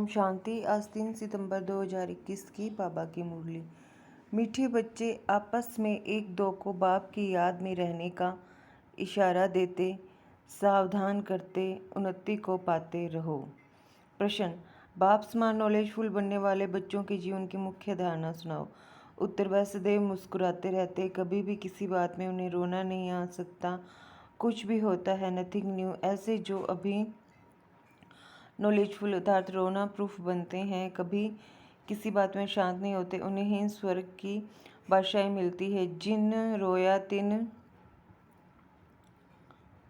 ओम शांति। आज 3 सितंबर 2021 की बाबा की मुरली। मीठे बच्चे आपस में एक दो को बाप की याद में रहने का इशारा देते, सावधान करते, उन्नति को पाते रहो। प्रश्न, बाप समान नॉलेजफुल बनने वाले बच्चों के जीवन की मुख्य धारणा सुनाओ। उत्तर, वह सदैव मुस्कुराते रहते, कभी भी किसी बात में उन्हें रोना नहीं आ सकता। कुछ भी होता है, नथिंग न्यू। ऐसे जो अभी नॉलेजफुल अर्थात रोना प्रूफ बनते हैं, कभी किसी बात में शांत नहीं होते, उन्हें ही स्वर्ग की बादशाही मिलती है। जिन रोया तिन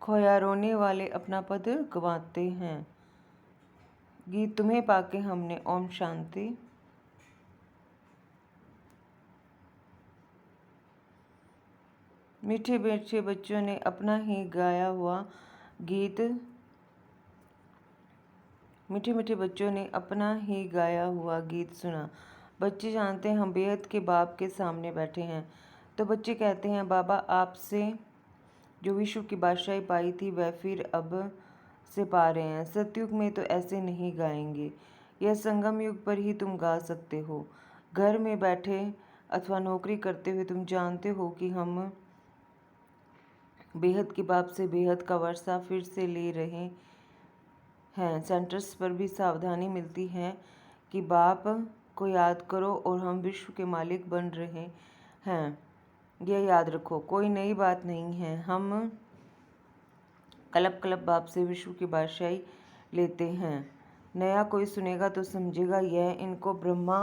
खोया, रोने वाले अपना पद गंवाते हैं। गीत तुम्हें पाके हमने। ओम शांति। मीठे मीठे बच्चों ने अपना ही गाया हुआ गीत मीठे मीठे बच्चों ने अपना ही गाया हुआ गीत सुना। बच्चे जानते हैं हम बेहद के बाप के सामने बैठे हैं, तो बच्चे कहते हैं, बाबा आपसे जो विश्व की बादशाही पाई थी वह फिर अब से पा रहे हैं। सतयुग में तो ऐसे नहीं गाएंगे, यह संगम युग पर ही तुम गा सकते हो। घर में बैठे अथवा नौकरी करते हुए तुम जानते हो कि हम बेहद के बाप से बेहद का वर्षा फिर से ले रहे हैं। सेंटर्स पर भी सावधानी मिलती है कि बाप को याद करो और हम विश्व के मालिक बन रहे हैं। यह याद रखो, कोई नई बात नहीं है। हम कलब कलब बाप से विश्व की बादशाही लेते हैं। नया कोई सुनेगा तो समझेगा यह इनको ब्रह्मा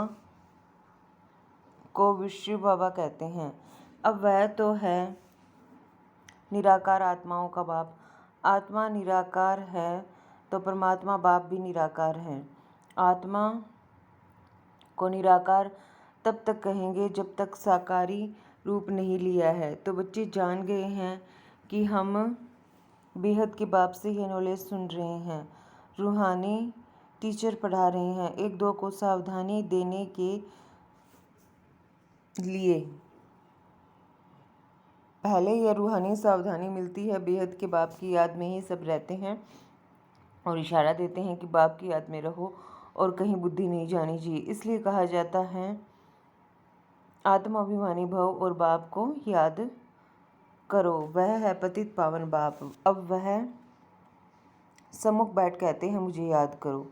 को विश्व बाबा कहते हैं। अब वह तो है निराकार आत्माओं का बाप। आत्मा निराकार है तो परमात्मा बाप भी निराकार है। आत्मा को निराकार तब तक कहेंगे जब तक साकारी रूप नहीं लिया है। तो बच्चे जान गए हैं कि हम बेहद के बाप से ये नॉलेज सुन रहे हैं। रूहानी टीचर पढ़ा रहे हैं एक दो को सावधानी देने के लिए। पहले यह रूहानी सावधानी मिलती है, बेहद के बाप की याद में ही सब रहते हैं और इशारा देते हैं कि बाप की याद में रहो और कहीं बुद्धि नहीं जानी चाहिए। इसलिए कहा जाता है आत्म अभिमानी भव और बाप को याद करो। वह है पतित पावन बाप। अब वह सम्मुख बैठ कहते हैं मुझे याद करो।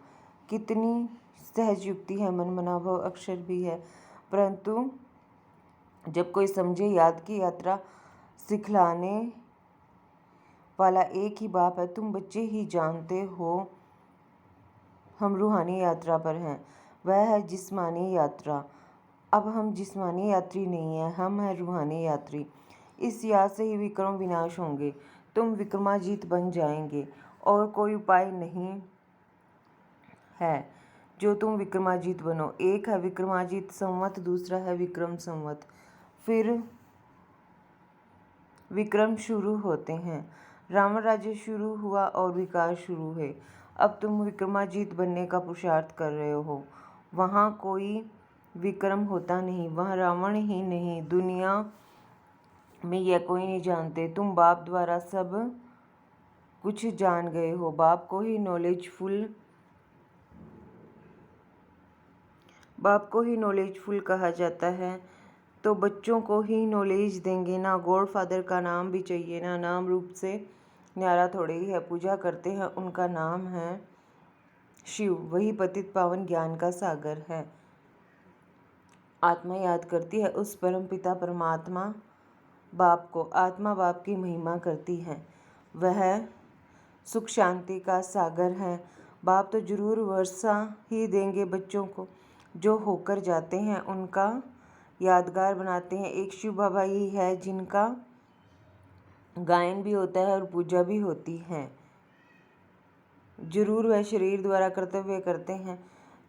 कितनी सहज युक्ति है, मन मना भव अक्षर भी है, परंतु जब कोई समझे याद की यात्रा सिखलाने वाला एक ही बाप है। तुम बच्चे ही जानते हो हम रूहानी यात्रा पर हैं, वह है जिस्मानी यात्रा। अब हम जिस्मानी यात्री नहीं हैं, हम हैं रूहानी यात्री। इस याद से ही विक्रम विनाश होंगे, तुम विक्रमाजीत बन जाएंगे और कोई उपाय नहीं है जो तुम विक्रमाजीत बनो। एक है विक्रमाजीत संवत, दूसरा है विक्रम संवत, फिर विक्रम शुरू होते हैं। रावण राज्य शुरू हुआ और विकास शुरू है। अब तुम विक्रमाजीत बनने का पुरुषार्थ कर रहे हो। वहाँ कोई विक्रम होता नहीं, वहाँ रावण ही नहीं, दुनिया में यह कोई नहीं जानते। तुम बाप द्वारा सब कुछ जान गए हो। बाप को ही नॉलेजफुल कहा जाता है, तो बच्चों को ही नॉलेज देंगे ना। गॉड फादर का नाम भी चाहिए ना, नाम रूप से न्यारा थोड़े ही है। पूजा करते हैं, उनका नाम है शिव, वही पतित पावन ज्ञान का सागर है। आत्मा याद करती है उस परम पिता परमात्मा बाप को। आत्मा बाप की महिमा करती है, वह सुख शांति का सागर है। बाप तो जरूर वर्षा ही देंगे बच्चों को, जो होकर जाते हैं उनका यादगार बनाते हैं। एक शिव बाबा ही है जिनका गायन भी होता है और पूजा भी होती है। जरूर वह शरीर द्वारा कर्तव्य करते हैं,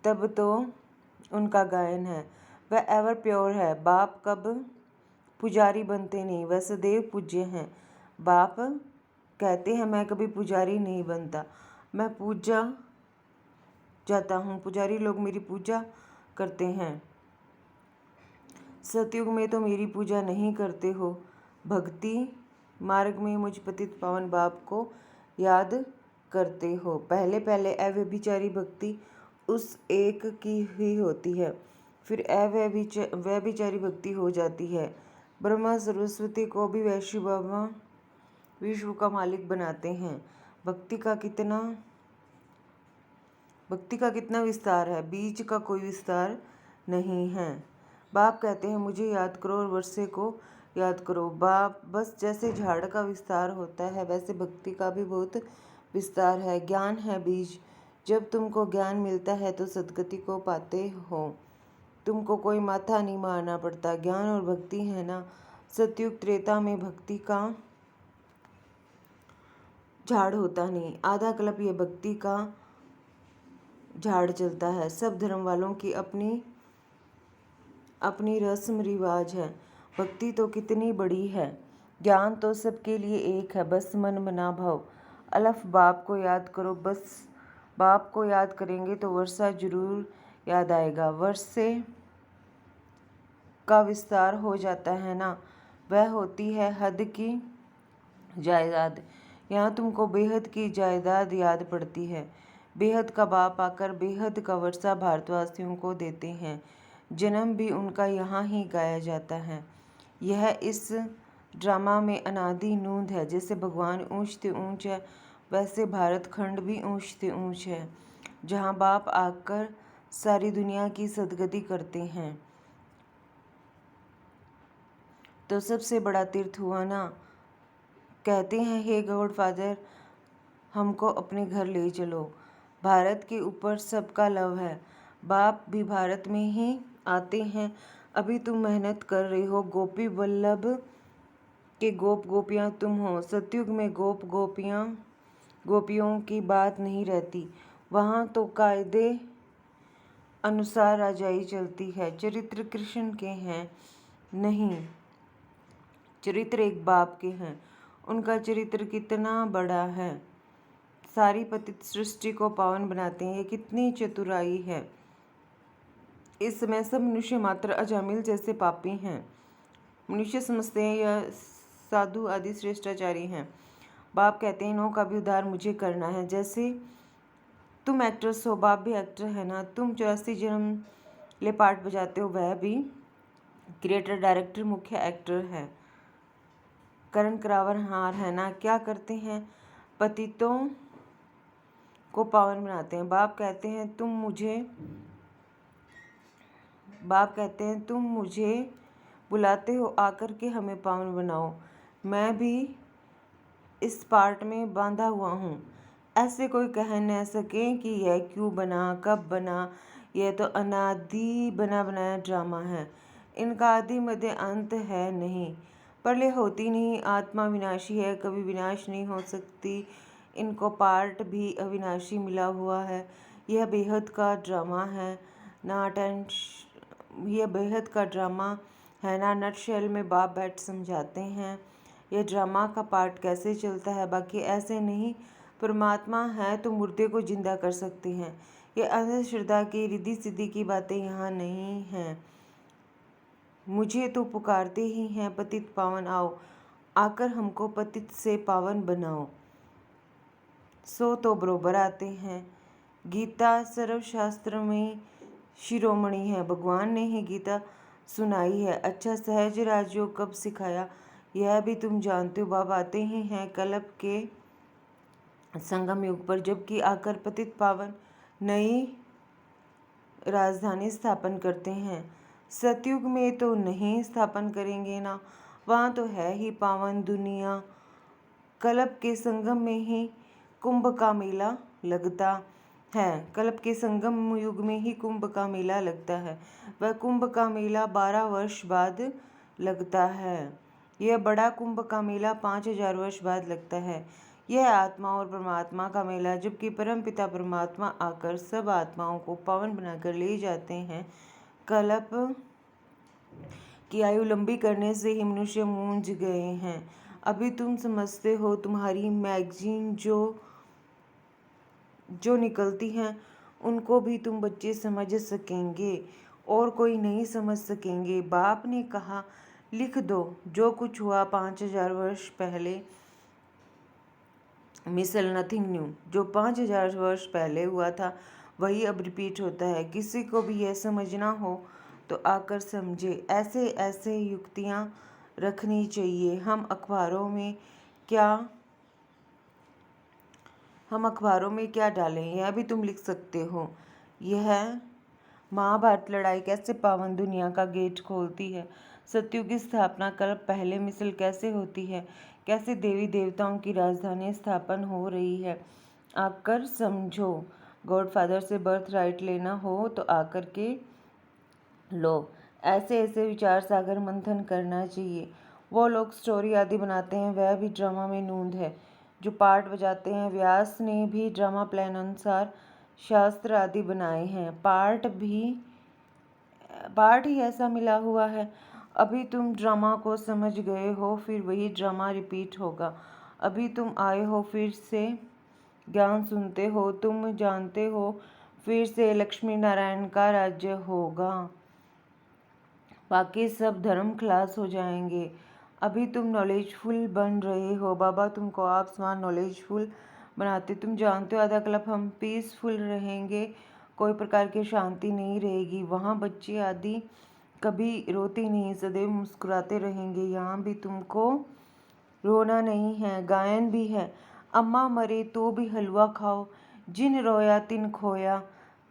तब तो उनका गायन है। वह एवर प्योर है। बाप कब पुजारी बनते नहीं, वह सदैव पूज्य हैं। बाप कहते हैं मैं कभी पुजारी नहीं बनता, मैं पूजा जाता हूँ, पुजारी लोग मेरी पूजा करते हैं। सतयुग में तो मेरी पूजा नहीं करते हो। भक्ति मार्ग में मुझ पतित पावन बाप को याद करते हो। पहले पहले अव्यभिचारी भक्ति उस एक की ही होती है। फिर व्यभिचारी भक्ति हो जाती है। ब्रह्मा सरस्वती को भी वैश्य बाबा विश्व का मालिक बनाते हैं। भक्ति का कितना विस्तार है, बीज का कोई विस्तार नहीं है। बाप कहते हैं मुझे याद करो और वर्षे को याद करो। बाप बस जैसे झाड़ का विस्तार होता है वैसे भक्ति का भी बहुत विस्तार है। ज्ञान है बीज। जब तुमको ज्ञान मिलता है तो सद्गति को पाते हो। तुमको कोई माथा नहीं मारना पड़ता। ज्ञान और भक्ति है ना। सतयुग त्रेता में भक्ति का झाड़ होता नहीं, आधा कल्प ये भक्ति का झाड़ चलता है। सब धर्म वालों की अपनी अपनी रस्म रिवाज है। भक्ति तो कितनी बड़ी है। ज्ञान तो सबके लिए एक है, बस मन मना भाव। अलफ बाप को याद करो। बस बाप को याद करेंगे तो वर्षा जरूर याद आएगा। वर्षे का विस्तार हो जाता है ना, वह होती है हद की जायदाद। यहाँ तुमको बेहद की जायदाद याद पड़ती है। बेहद का बाप आकर बेहद का वर्षा भारतवासियों को देते हैं। जन्म भी उनका यहाँ ही गाया जाता है। यह इस ड्रामा में अनादि नूंद है। जैसे भगवान ऊंच से ऊंच है वैसे भारत खंड भी ऊंच से ऊंच है, जहाँ बाप आकर सारी दुनिया की सदगति करते हैं। तो सबसे बड़ा तीर्थ हुआ ना। कहते हैं हे गॉड फादर, हमको अपने घर ले चलो। भारत के ऊपर सबका लव है। बाप भी भारत में ही आते हैं। अभी तुम मेहनत कर रहे हो। गोपी वल्लभ के गोप गोपियाँ तुम हो। सतयुग में गोपियों की बात नहीं रहती। वहाँ तो कायदे अनुसार राजाई चलती है। चरित्र कृष्ण के हैं नहीं, चरित्र एक बाप के हैं। उनका चरित्र कितना बड़ा है। सारी पतित सृष्टि को पावन बनाते हैं। ये कितनी चतुराई है। इस समय सब मनुष्य मात्र अजामिल जैसे पापी हैं। मनुष्य समझते हैं यह साधु आदि श्रेष्ठाचारी हैं। बाप कहते हैं इन्हों का भी उद्धार मुझे करना है। जैसे तुम एक्ट्रेस हो, बाप भी एक्टर है ना। तुम 84 जन्म ले पार्ट बजाते हो, वह भी क्रिएटर डायरेक्टर मुख्य एक्टर है। करण करावर हार है ना। क्या करते हैं, पतितों को पावन बनाते हैं। बाप कहते हैं तुम मुझे बुलाते हो आकर के हमें पावन बनाओ। मैं भी इस पार्ट में बांधा हुआ हूँ। ऐसे कोई कह न सके कि यह क्यों बना, कब बना। यह तो अनादि बना बनाया ड्रामा है। इनका आदि मध्य अंत है नहीं। प्रलय होती नहीं। आत्मा विनाशी है, कभी विनाश नहीं हो सकती। इनको पार्ट भी अविनाशी मिला हुआ है। यह बेहद का ड्रामा है ना। नटशेल में बाप बैठ समझाते हैं यह ड्रामा का पार्ट कैसे चलता है। बाकी ऐसे नहीं। परमात्मा है तो मुर्दे को जिंदा कर सकते हैं। ये अंधश्रद्धा की रिद्धि सिद्धि की बातें यहाँ नहीं हैं। मुझे तो पुकारते ही हैं पतित पावन आओ, आकर हमको पतित से पावन बनाओ। सो तो बरोबर आते हैं। गीता सर्वशास्त्र में शिरोमणि है। भगवान ने ही गीता सुनाई है। अच्छा, सहज राजयोग कब सिखाया यह भी तुम जानते हो। बाबा आते ही हैं कल्प के संगम युग पर, जबकि आकर पतित पावन नई राजधानी स्थापन करते हैं। सतयुग में तो नहीं स्थापन करेंगे ना, वहाँ तो है ही पावन दुनिया। कल्प के संगम में ही कुंभ का मेला लगता है। कल्प के संगम युग में ही कुंभ का मेला लगता है। वह कुंभ का मेला 12 वर्ष बाद लगता है। यह बड़ा कुंभ का मेला 5000 वर्ष बाद लगता है। यह आत्मा और परमात्मा का मेला, जबकि परम पिता परमात्मा आकर सब आत्माओं को पावन बनाकर ले जाते हैं। कल्प की आयु लंबी करने से ही मनुष्य मूंझ गए हैं। अभी तुम समझते हो। तुम्हारी मैगजीन जो निकलती हैं उनको भी तुम बच्चे समझ सकेंगे और कोई नहीं समझ सकेंगे। बाप ने कहा लिख दो जो कुछ हुआ 5000 वर्ष पहले। मिसल नथिंग न्यू। जो 5000 वर्ष पहले हुआ था वही अब रिपीट होता है। किसी को भी यह समझना हो तो आकर समझे। ऐसे ऐसे युक्तियाँ रखनी चाहिए। हम अखबारों में क्या डालें, यह भी तुम लिख सकते हो। यह महाभारत लड़ाई कैसे पावन दुनिया का गेट खोलती है। सत्युग की स्थापना कल पहले मिसल कैसे होती है। कैसे देवी देवताओं की राजधानी स्थापन हो रही है। आकर समझो। गॉडफादर से बर्थ राइट लेना हो तो आकर के लो। ऐसे ऐसे विचार सागर मंथन करना चाहिए। वो लोग स्टोरी आदि बनाते हैं, वह भी ड्रामा में नूंद है। जो पार्ट बजाते हैं, व्यास ने भी ड्रामा प्लान अनुसार शास्त्र आदि बनाए हैं। पार्ट ही ऐसा मिला हुआ है। अभी तुम ड्रामा को समझ गए हो, फिर वही ड्रामा रिपीट होगा। अभी तुम आए हो, फिर से ज्ञान सुनते हो, तुम जानते हो, फिर से लक्ष्मी नारायण का राज्य होगा। बाकी सब धर्म खलास हो जाएंगे। अभी तुम नॉलेजफुल बन रहे हो। बाबा तुमको आप समान नॉलेजफुल बनाते। तुम जानते हो आधा कल्प हम पीसफुल रहेंगे, कोई प्रकार की शांति नहीं रहेगी। वहाँ बच्चे आदि कभी रोते नहीं, सदैव मुस्कुराते रहेंगे। यहाँ भी तुमको रोना नहीं है, गायन भी है। अम्मा मरे तो भी हलवा खाओ, जिन रोया तिन खोया,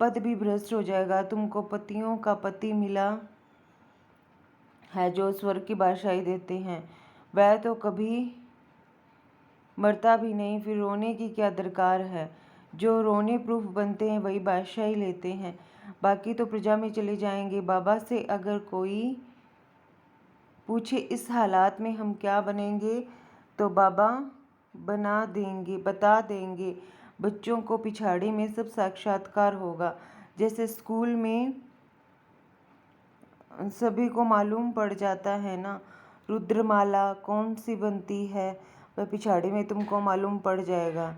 पद भी भ्रष्ट हो जाएगा। तुमको पतियों का पति मिला है जो स्वर्ग की बादशाही देते हैं, वह तो कभी मरता भी नहीं, फिर रोने की क्या दरकार है। जो रोने प्रूफ बनते हैं वही बादशाही लेते हैं, बाकी तो प्रजा में चले जाएंगे। बाबा से अगर कोई पूछे इस हालात में हम क्या बनेंगे, तो बाबा बता देंगे। बच्चों को पिछाड़ी में सब साक्षात्कार होगा। जैसे स्कूल में सभी को मालूम पड़ जाता है ना, रुद्रमाला कौन सी बनती है, वह पिछाड़ी में तुमको मालूम पड़ जाएगा।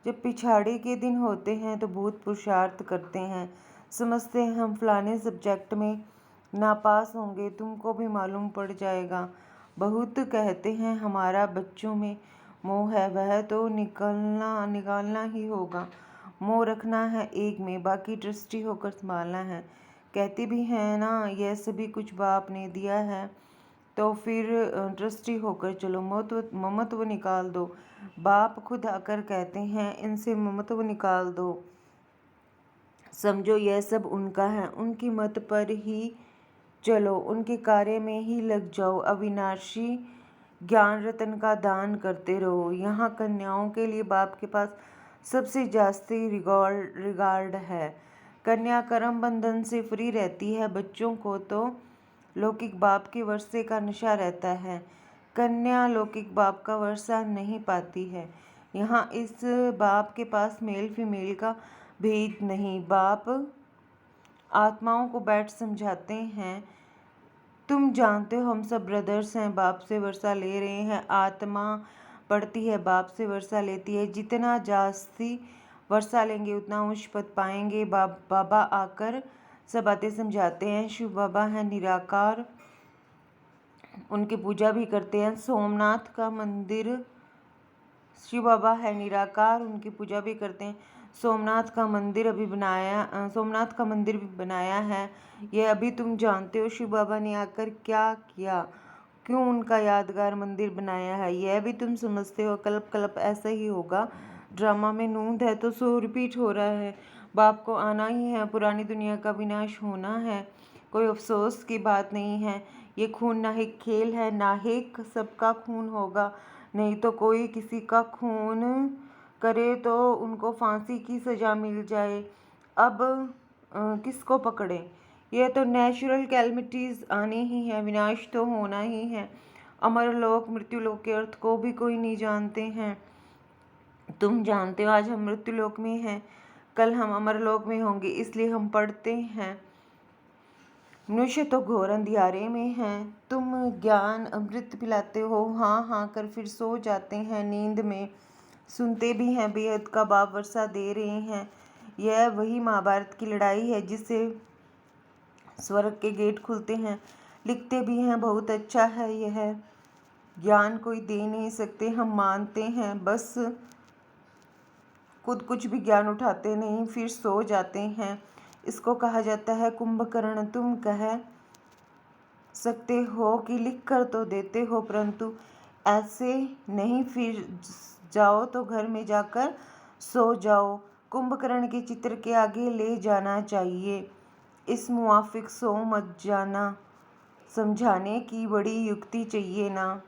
जब पिछाड़ी के दिन होते हैं तो बहुत पुरुषार्थ करते हैं, समझते हैं हम फलाने सब्जेक्ट में नापास होंगे, तुमको भी मालूम पड़ जाएगा। बहुत कहते हैं हमारा बच्चों में मोह है, वह तो निकालना ही होगा। मोह रखना है एक में, बाकी ट्रस्टी होकर संभालना है। कहती भी हैं ना, यह सभी कुछ बाप ने दिया है तो फिर ट्रस्टी होकर चलो, ममत्व निकाल दो। बाप खुद आकर कहते हैं इनसे ममत्व निकाल दो। समझो यह सब उनका है, उनकी मत पर ही चलो, उनके कार्य में ही लग जाओ। अविनाशी ज्ञान रतन का दान करते रहो। यहाँ कन्याओं के लिए बाप के पास सबसे जास्ती रिगार्ड है। कन्या कर्म बंधन से फ्री रहती है, बच्चों को तो लौकिक बाप के वर्षे का नशा रहता है। कन्या लौकिक बाप का वर्षा नहीं पाती है। यहाँ इस बाप के पास मेल फीमेल का भेद नहीं। बाप आत्माओं को बैठ समझाते हैं, तुम जानते हो हम सब ब्रदर्स हैं, बाप से वर्षा ले रहे हैं। आत्मा पढ़ती है, बाप से वर्षा लेती है। जितना जास्ती वर्षा लेंगे उतना उच्च पद पाएंगे। बाबा आकर सब बातें समझाते हैं। शिव बाबा है निराकार, उनकी पूजा भी करते हैं। सोमनाथ का मंदिर, शिव बाबा है निराकार, उनकी पूजा भी करते हैं। सोमनाथ का मंदिर भी बनाया है। यह अभी तुम जानते हो शिव बाबा ने आकर क्या किया, क्यों उनका यादगार मंदिर बनाया है, यह भी तुम समझते हो। कल्प ऐसा ही होगा। ड्रामा में नूंद है तो सो रिपीट हो रहा है। बाप को आना ही है, पुरानी दुनिया का विनाश होना है। कोई अफसोस की बात नहीं है। ये खून नाहिक खेल है, नाहिक सबका खून होगा। नहीं तो कोई किसी का खून करे तो उनको फांसी की सज़ा मिल जाए। अब किसको पकड़े। यह तो नेचुरल कैलमिटीज़ आनी ही है, विनाश तो होना ही है। अमरलोक मृत्युलोक के अर्थ को भी कोई नहीं जानते हैं। तुम जानते हो आज हम मृत्युलोक में हैं, कल हम अमरलोक में होंगे, इसलिए हम पढ़ते हैं। मनुष्य तो घोर अंधियारे में हैं। तुम ज्ञान अमृत पिलाते हो, हाँ हाँ कर फिर सो जाते हैं नींद में। सुनते भी हैं बेहद का बाप वर्षा दे रहे हैं। यह वही महाभारत की लड़ाई है जिससे स्वर्ग के गेट खुलते हैं। लिखते भी हैं बहुत अच्छा है। यह ज्ञान कोई दे नहीं सकते, हम मानते हैं बस खुद कुछ भी ज्ञान उठाते नहीं, फिर सो जाते हैं। इसको कहा जाता है कुंभकर्ण। तुम कह सकते हो कि लिख कर तो देते हो, परंतु ऐसे नहीं, फिर जाओ तो घर में जाकर सो जाओ। कुंभकर्ण के चित्र के आगे ले जाना चाहिए। इस मुआफिक सो मत जाना, समझाने की बड़ी युक्ति चाहिए ना,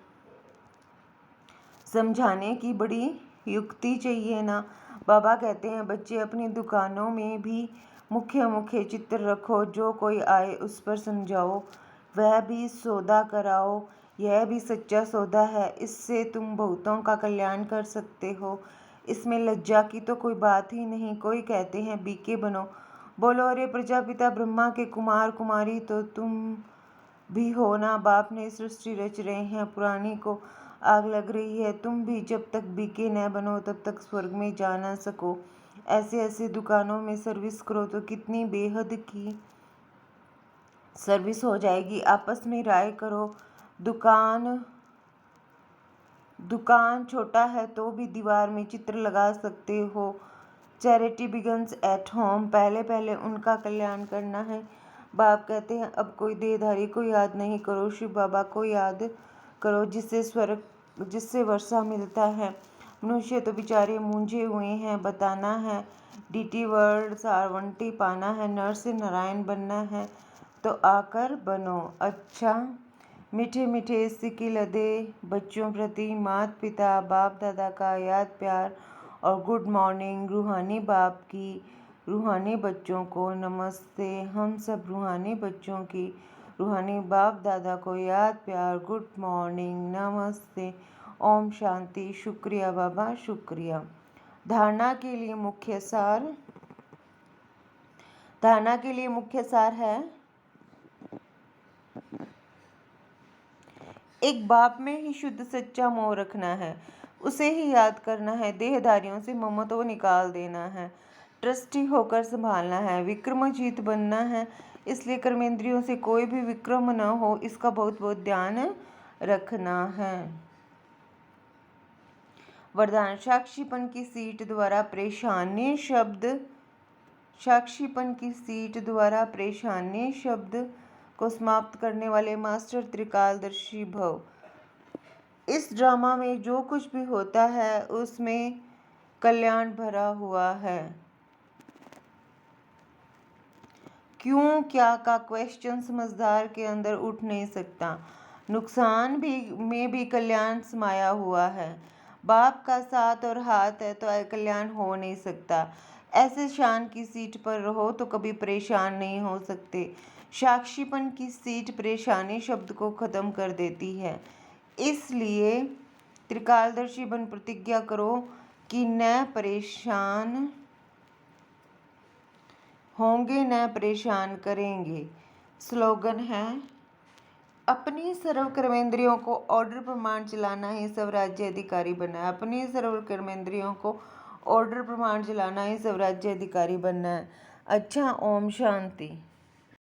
समझाने की बड़ी युक्ति चाहिए ना। बाबा कहते हैं बच्चे अपनी दुकानों में भी मुख्य मुख्य चित्र रखो, जो कोई आए उस पर समझाओ, वह भी सौदा कराओ। यह भी सच्चा सौदा है, इससे तुम बहुतों का कल्याण कर सकते हो। इसमें लज्जा की तो कोई बात ही नहीं। कोई कहते हैं बीके बनो, बोलो अरे प्रजापिता ब्रह्मा के कुमार कुमारी तो तुम भी हो ना। बाप ने सृष्टि रच रहे हैं, पुरानी को आग लग रही है। तुम भी जब तक बीके न बनो तब तक स्वर्ग में जा ना सको। ऐसे ऐसे दुकानों में सर्विस करो तो कितनी बेहद की सर्विस हो जाएगी। आपस में राय करो। दुकान छोटा है तो भी दीवार में चित्र लगा सकते हो। Charity begins at home. पहले पहले उनका कल्याण करना है। बाप कहते हैं अब कोई देहधारी को याद नहीं करो, शिव बाबा को याद करो, जिससे वर्षा मिलता है। मनुष्य तो बेचारे मूंझे हुए हैं। बताना है डीटी वर्ल्ड सारवंटी पाना है, नर से नारायण बनना है तो आकर बनो। अच्छा, मीठे मीठे सिक्के लदे बच्चों प्रति माता पिता बाप दादा का याद प्यार और गुड मॉर्निंग। रूहानी बाप की रूहानी बच्चों को नमस्ते। हम सब रूहानी बच्चों की रूहानी बाप दादा को याद प्यार, गुड मॉर्निंग, नमस्ते, ओम शांति। शुक्रिया बाबा, शुक्रिया। धारणा के लिए मुख्य सार। धारणा के लिए मुख्य सार है, एक बाप में ही शुद्ध सच्चा मोह रखना है, उसे ही याद करना है। देहधारियों से ममत्व निकाल देना है, ट्रस्टी होकर संभालना है, विक्रमजीत बनना है। इसलिए कर्मेंद्रियों से कोई भी विक्रम न हो, इसका बहुत बहुत ध्यान रखना है। वरदान साक्षीपन की सीट द्वारा परेशानी शब्द। साक्षीपन की सीट द्वारा परेशानी शब्द को समाप्त करने वाले मास्टर त्रिकालदर्शी भव। इस ड्रामा में जो कुछ भी होता है उसमें कल्याण भरा हुआ है। क्यों क्या का क्वेश्चन समझदार के अंदर उठ नहीं सकता। नुकसान में भी कल्याण समाया हुआ है। बाप का साथ और हाथ है तो कल्याण हो नहीं सकता। ऐसे शान की सीट पर रहो तो कभी परेशान नहीं हो सकते। साक्षीपन की सीट परेशानी शब्द को खत्म कर देती है। इसलिए त्रिकालदर्शी बन प्रतिज्ञा करो कि न परेशान होंगे न परेशान करेंगे। स्लोगन है, अपनी सर्व कर्मेंद्रियों को ऑर्डर प्रमाण चलाना ही स्वराज्य अधिकारी बनना है। अपनी सर्व कर्मेंद्रियों को ऑर्डर प्रमाण चलाना ही स्वराज्य अधिकारी बनना है। अच्छा, ओम शांति।